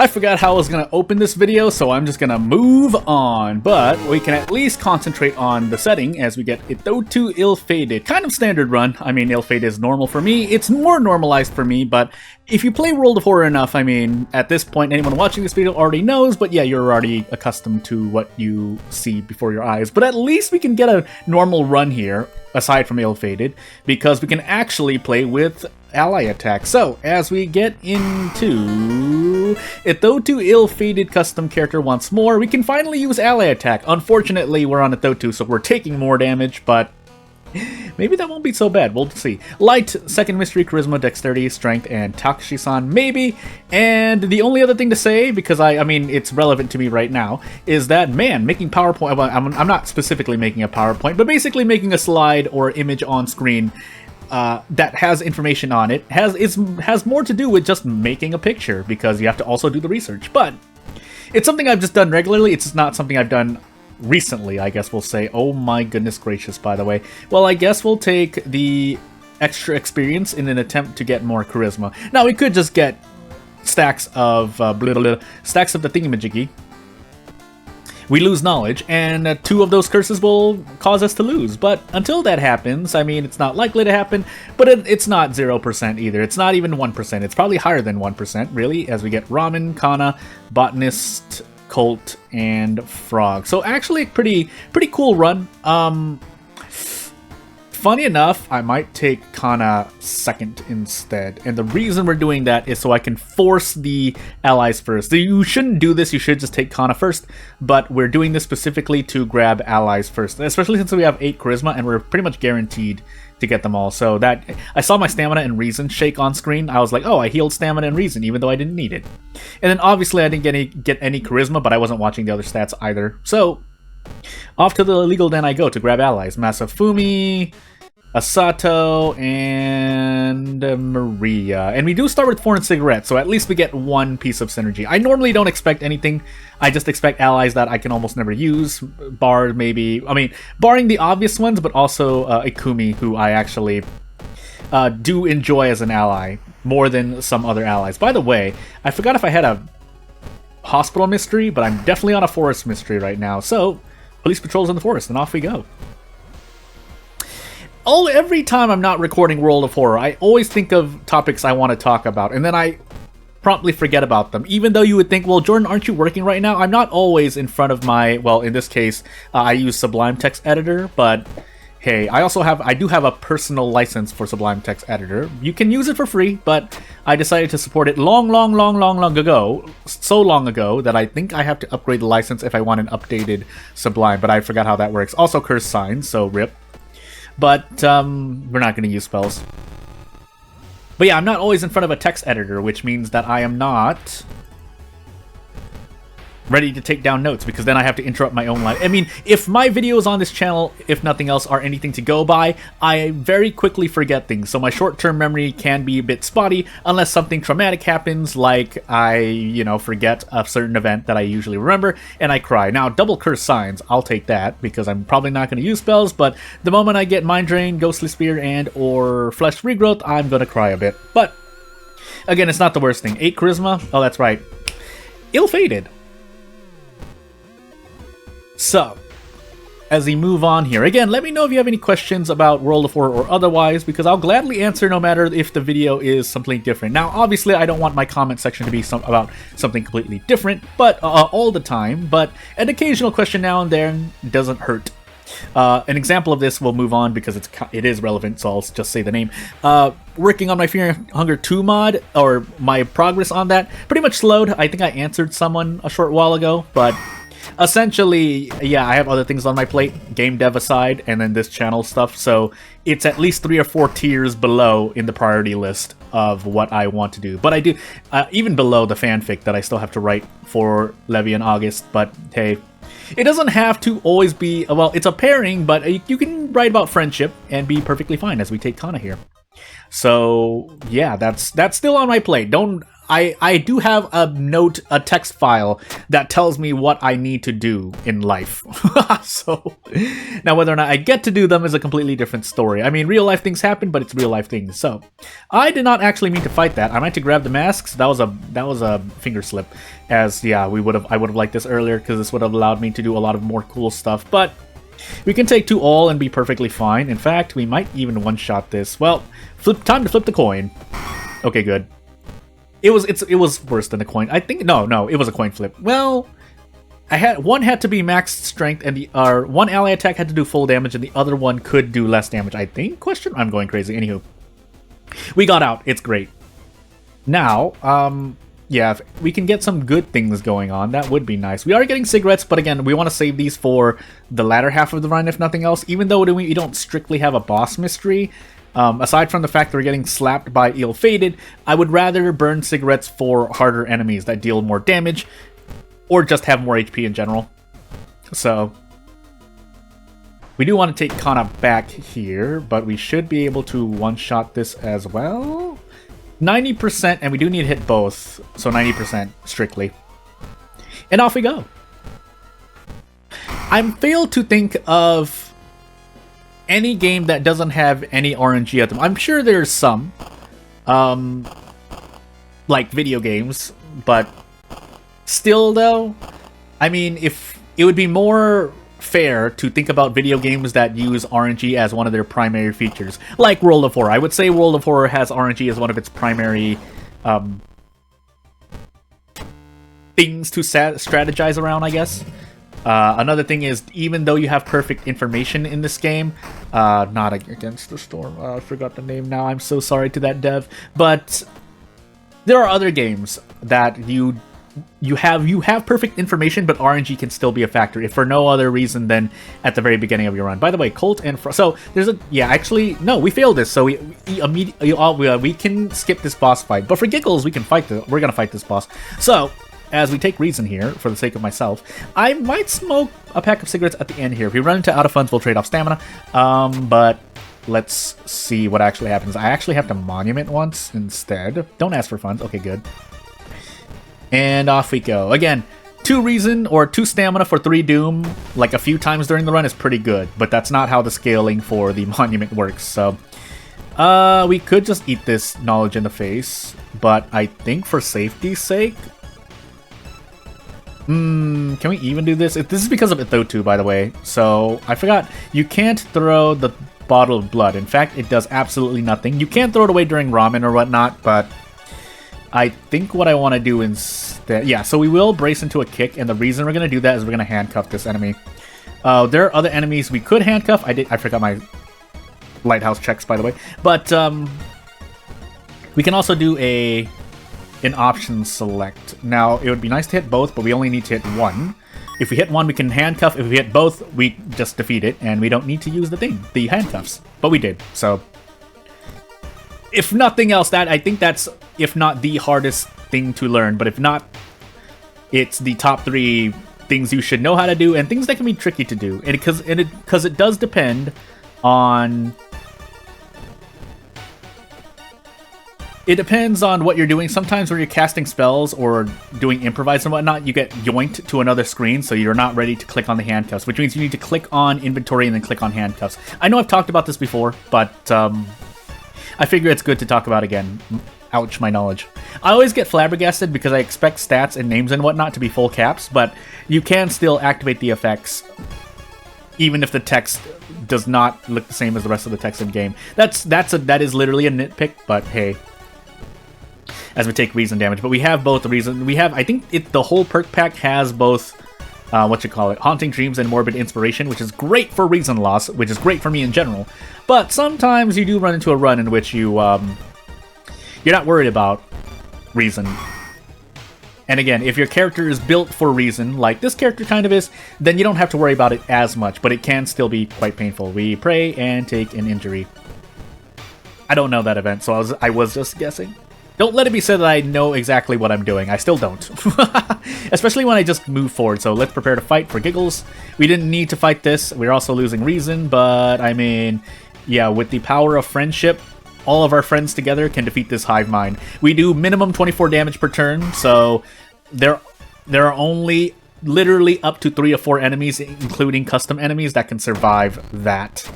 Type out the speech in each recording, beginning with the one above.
I forgot how I was going to open this video, so I'm just going to move on. But we can at least concentrate on the setting as we get Itotu Ill-Fated. Kind of standard run. I mean, Ill-Fated is normal for me. It's more normalized for me, but if you play World of Horror enough, I mean, at this point, anyone watching this video already knows, but yeah, you're already accustomed to what you see before your eyes. But at least we can get a normal run here, aside from Ill-Fated, because we can actually play with ally attack. So, as we get into Itotu Ill-Fated custom character once more, we can finally use ally attack. Unfortunately, we're on Itotu, so we're taking more damage, but maybe that won't be so bad. We'll see. Light, second mystery, charisma, dexterity, strength, and Takushi-san, maybe. And the only other thing to say, because I mean, it's relevant to me right now, is that, man, making PowerPoint, well, I'm not specifically making a PowerPoint, but basically making a slide or image on screen that has information on it has more to do with just making a picture, because you have to also do the research. But it's something I've just done regularly. It's not something I've done recently, I guess we'll say. Oh my goodness gracious, by the way. Well, I guess we'll take the extra experience in an attempt to get more charisma. Now, we could just get stacks of stacks of the thingamajiggy. We lose knowledge, and 2 of those curses will cause us to lose. But until that happens, I mean, it's not likely to happen, but it's not 0% either. It's not even 1%. It's probably higher than 1%, really, as we get Ramen, Kana, Botanist, Colt, and Frog. So actually a pretty cool run. Funny enough, I might take Kana second instead. And the reason we're doing that is so I can force the allies first. So you shouldn't do this, you should just take Kana first. But we're doing this specifically to grab allies first. Especially since we have 8 charisma and we're pretty much guaranteed to get them all. So that, I saw my stamina and reason shake on screen. I was like, oh, I healed stamina and reason, even though I didn't need it. And then obviously I didn't get any charisma, but I wasn't watching the other stats either. So off to the legal den I go to grab allies. Masafumi, Asato, and Maria. And we do start with foreign cigarettes, so at least we get 1 piece of synergy. I normally don't expect anything. I just expect allies that I can almost never use, barring the obvious ones, but also Ikumi, who I actually do enjoy as an ally more than some other allies. By the way, I forgot if I had a hospital mystery, but I'm definitely on a forest mystery right now. So, police patrols in the forest, and off we go. Every time I'm not recording World of Horror, I always think of topics I want to talk about, and then I promptly forget about them. Even though you would think, well, Jordan, aren't you working right now? I'm not always in front of my, well, in this case, I use Sublime Text Editor, but hey, I do have a personal license for Sublime Text Editor. You can use it for free, but I decided to support it long ago, so long ago that I think I have to upgrade the license if I want an updated Sublime, but I forgot how that works. Also, curse signs, so rip. But we're not going to use spells. But yeah, I'm not always in front of a text editor, which means that I am not ready to take down notes, because then I have to interrupt my own life. I mean, if my videos on this channel, if nothing else, are anything to go by, I very quickly forget things, so my short-term memory can be a bit spotty unless something traumatic happens, like I, forget a certain event that I usually remember, and I cry. Now, double curse signs, I'll take that, because I'm probably not going to use spells, but the moment I get Mind Drain, Ghostly Spear, and or Flesh Regrowth, I'm going to cry a bit. But, again, it's not the worst thing. 8 charisma? Oh, that's right. Ill-Fated. So, as we move on here, again, let me know if you have any questions about World of Horror or otherwise, because I'll gladly answer no matter if the video is something different. Now, obviously, I don't want my comment section to be about something completely different, but all the time, but an occasional question now and then doesn't hurt. An example of this, we'll move on because it is relevant, so I'll just say the name. Working on my Fear and Hunger 2 mod, or my progress on that, pretty much slowed. I think I answered someone a short while ago, but essentially, yeah, I have other things on my plate, game dev aside, and then this channel stuff, so it's at least 3 or 4 tiers below in the priority list of what I want to do. But I do, even below the fanfic that I still have to write for Levy in August, but hey, it doesn't have to always be, well, it's a pairing, but you can write about friendship and be perfectly fine as we take Kana here. So, yeah, that's still on my plate. Don't I do have a text file that tells me what I need to do in life. So now whether or not I get to do them is a completely different story. I mean, real life things happen, but it's real life things. So I did not actually mean to fight that. I meant to grab the masks. That was a finger slip. As yeah, I would have liked this earlier because this would have allowed me to do a lot of more cool stuff. But we can take 2 all and be perfectly fine. In fact, we might even one-shot this. Well, time to flip the coin. Okay, good. It was worse than a coin. I think no, it was a coin flip. Well, one had to be max strength, and one ally attack had to do full damage, and the other one could do less damage. I think. I'm going crazy. Anywho, we got out. It's great. Now, yeah, if we can get some good things going on, that would be nice. We are getting cigarettes, but again, we want to save these for the latter half of the run, if nothing else. Even though we don't strictly have a boss mystery. Aside from the fact that we're getting slapped by ill-fated, I would rather burn cigarettes for harder enemies that deal more damage, or just have more HP in general. So, we do want to take Kana back here, but we should be able to one-shot this as well. 90%, and we do need to hit both, so 90% strictly. And off we go. I'm failed to think of any game that doesn't have any RNG at them. I'm sure there's some, like video games, but still though, I mean, if it would be more fair to think about video games that use RNG as one of their primary features, like World of Horror. I would say World of Horror has RNG as one of its primary things to strategize around, I guess. Another thing is, even though you have perfect information in this game, not Against the Storm, I forgot the name now, I'm so sorry to that dev, but there are other games that you have perfect information, but RNG can still be a factor, if for no other reason than at the very beginning of your run. By the way, Colt and so there's actually, no, we failed this, so we can skip this boss fight, but for giggles, we're gonna fight this boss. So, as we take reason here, for the sake of myself, I might smoke a pack of cigarettes at the end here. If we run into out of funds, we'll trade off stamina. But let's see what actually happens. I actually have to monument once instead. Don't ask for funds. Okay, good. And off we go. Again, 2 reason or 2 stamina for 3 doom, like a few times during the run, is pretty good. But that's not how the scaling for the monument works. So, we could just eat this knowledge in the face. But I think for safety's sake, can we even do this? This is because of Ithotu, by the way. So, I forgot. You can't throw the bottle of blood. In fact, it does absolutely nothing. You can throw it away during ramen or whatnot, but I think what I want to do instead... Yeah, so we will brace into a kick, and the reason we're going to do that is we're going to handcuff this enemy. There are other enemies we could handcuff. I forgot my lighthouse checks, by the way. But, we can also do an option select. Now, it would be nice to hit both, but we only need to hit one. If we hit one, we can handcuff. If we hit both, we just defeat it, and we don't need to use the handcuffs. But we did, so... If nothing else, I think that's, if not the hardest thing to learn, but if not, it's the top 3 things you should know how to do, and things that can be tricky to do. And because it does depend on... It depends on what you're doing. Sometimes when you're casting spells or doing improvise and whatnot, you get yoinked to another screen, so you're not ready to click on the handcuffs, which means you need to click on inventory and then click on handcuffs. I know I've talked about this before, but I figure it's good to talk about again. Ouch, my knowledge. I always get flabbergasted because I expect stats and names and whatnot to be full caps, but you can still activate the effects even if the text does not look the same as the rest of the text in game. That is literally a nitpick, but hey. As we take reason damage, but we have both the reason. I think the whole perk pack has both, Haunting Dreams and Morbid Inspiration, which is great for reason loss, which is great for me in general. But sometimes you do run into a run in which you're not worried about reason. And again, if your character is built for reason, like this character kind of is, then you don't have to worry about it as much, but it can still be quite painful. We pray and take an injury. I don't know that event, so I was just guessing. Don't let it be said that I know exactly what I'm doing. I still don't. Especially when I just move forward, so let's prepare to fight for giggles. We didn't need to fight this. We're also losing reason, but I mean, yeah, with the power of friendship, all of our friends together can defeat this hive mind. We do minimum 24 damage per turn, so there are only literally up to 3 or 4 enemies, including custom enemies, that can survive that.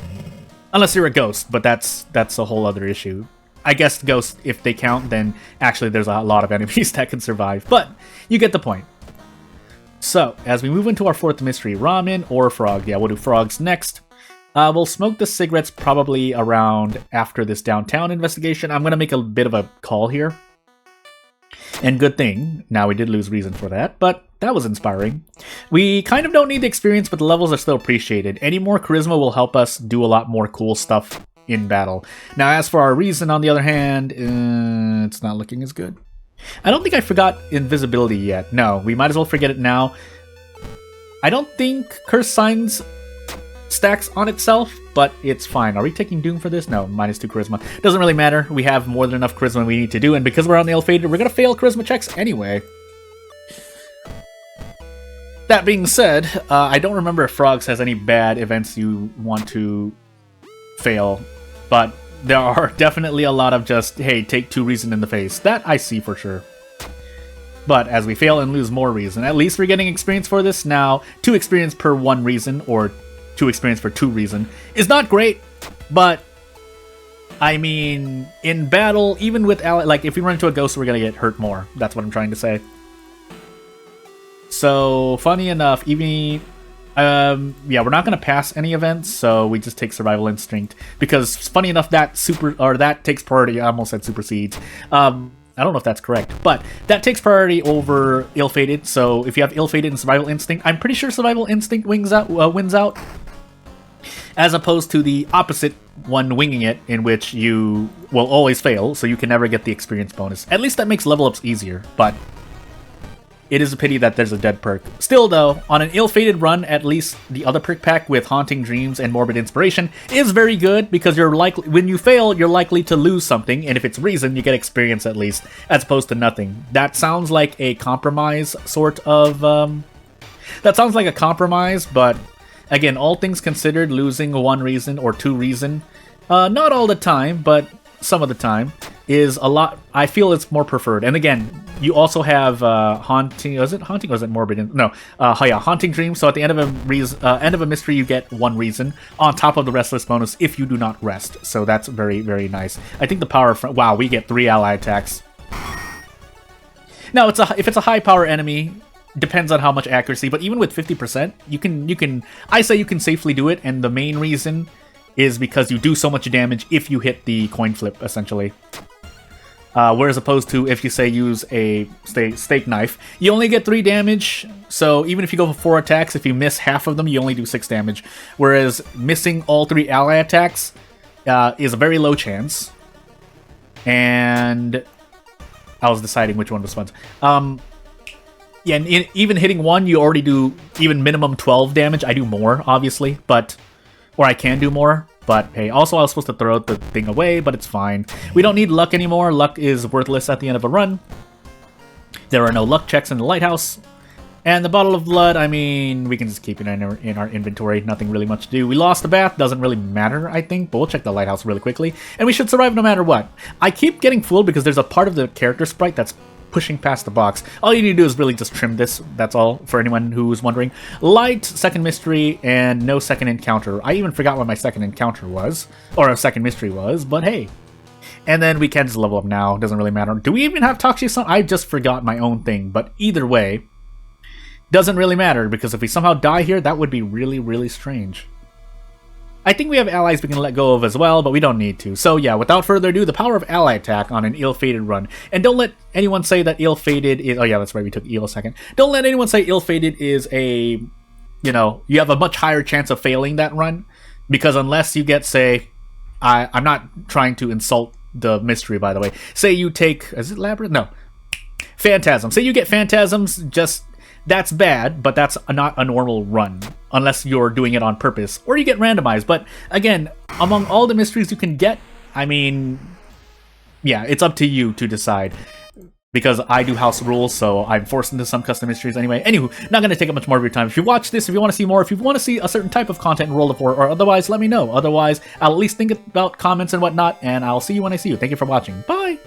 Unless you're a ghost, but that's a whole other issue. I guess ghosts, if they count, then actually there's a lot of enemies that can survive, but you get the point. So, as we move into our 4th mystery, ramen or frog. Yeah, we'll do frogs next. We'll smoke the cigarettes probably around after this downtown investigation. I'm going to make a bit of a call here. And good thing, now we did lose reason for that, but that was inspiring. We kind of don't need the experience, but the levels are still appreciated. Any more charisma will help us do a lot more cool stuff in battle. Now, as for our reason, on the other hand, it's not looking as good. I don't think I forgot invisibility yet. No, we might as well forget it now. I don't think Curse Signs stacks on itself, but it's fine. Are we taking Doom for this? No, -2 charisma. Doesn't really matter. We have more than enough charisma we need to do, and because we're on the ill-fated, we're going to fail charisma checks anyway. That being said, I don't remember if Frogs has any bad events you want to fail, but there are definitely a lot of just, hey, take 2 reason in the face. That I see for sure. But as we fail and lose more reason, at least we're getting experience for this. Now, 2 experience per 1 reason, or 2 experience for 2 reason, is not great, but I mean, in battle, even with like, if we run into a ghost, we're gonna get hurt more. That's what I'm trying to say. So, funny enough, even yeah, we're not gonna pass any events, so we just take Survival Instinct, because funny enough, that takes priority. I almost said supersedes. I don't know if that's correct, but that takes priority over Ill-Fated. So if you have Ill-Fated and Survival Instinct, I'm pretty sure Survival Instinct wins out, as opposed to the opposite one, winging it, in which you will always fail, so you can never get the experience bonus. At least that makes level ups easier, but it is a pity that there's a dead perk. Still though, on an Ill-Fated run, at least the other perk pack with Haunting Dreams and Morbid Inspiration is very good, because you're likely, when you fail, you're likely to lose something, and if it's reason, you get experience at least, as opposed to nothing. That sounds like a compromise, sort of, that sounds like a compromise, but again, all things considered, losing 1 reason or 2 reason, not all the time, but some of the time, is a lot. I feel it's more preferred. And again, you also have Haunting. Was it Haunting or was it Morbid? No, yeah, Haunting Dreams. So at the end of a mystery, you get 1 reason on top of the Restless bonus if you do not rest. So that's very, very nice. I think the power. Wow, we get 3 ally attacks. Now, if it's a high power enemy, depends on how much accuracy. But even with 50%, you can. I say you can safely do it. And the main reason is because you do so much damage if you hit the coin flip, essentially. Whereas opposed to if you say use a steak knife, you only get 3 damage. So even if you go for 4 attacks, if you miss half of them, you only do 6 damage. Whereas missing all 3 ally attacks is a very low chance. And I was deciding which one was fun. Yeah, and even hitting 1, you already do even minimum 12 damage. I do more, obviously, or I can do more. But hey, also I was supposed to throw the thing away, but it's fine. We don't need luck anymore. Luck is worthless at the end of a run. There are no luck checks in the lighthouse. And the bottle of blood, I mean, we can just keep it in our inventory. Nothing really much to do. We lost the bath. Doesn't really matter, I think. But we'll check the lighthouse really quickly. And we should survive no matter what. I keep getting fooled because there's a part of the character sprite that's pushing past the box. All you need to do is really just trim this. That's all, for anyone who's wondering. Light, second mystery, and no second encounter. I even forgot what my second encounter was, or a second mystery was, but hey. And then we can just level up now. Doesn't really matter. Do we even have Toxie? I just forgot my own thing, but either way, doesn't really matter, because if we somehow die here, that would be really, really strange. I think we have allies we can let go of as well, but we don't need to. So yeah, without further ado, the power of ally attack on an Ill-Fated run. And don't let anyone say that Ill-Fated is... Oh yeah, that's right, we took Ill a second. Don't let anyone say Ill-Fated is a... You know, you have a much higher chance of failing that run. Because unless you get, say... I'm not trying to insult the mystery, by the way. Say you take... Is it Labyrinth? No. Phantasm. Say you get Phantasms, just... That's bad, but that's not a normal run, unless you're doing it on purpose, or you get randomized. But again, among all the mysteries you can get, I mean, yeah, it's up to you to decide. because I do house rules, so I'm forced into some custom histories anyway. Anywho, not going to take up much more of your time. If you watch this, if you want to see more, if you want to see a certain type of content in World of War, or otherwise, let me know. Otherwise, I'll at least think about comments and whatnot, and I'll see you when I see you. Thank you for watching. Bye!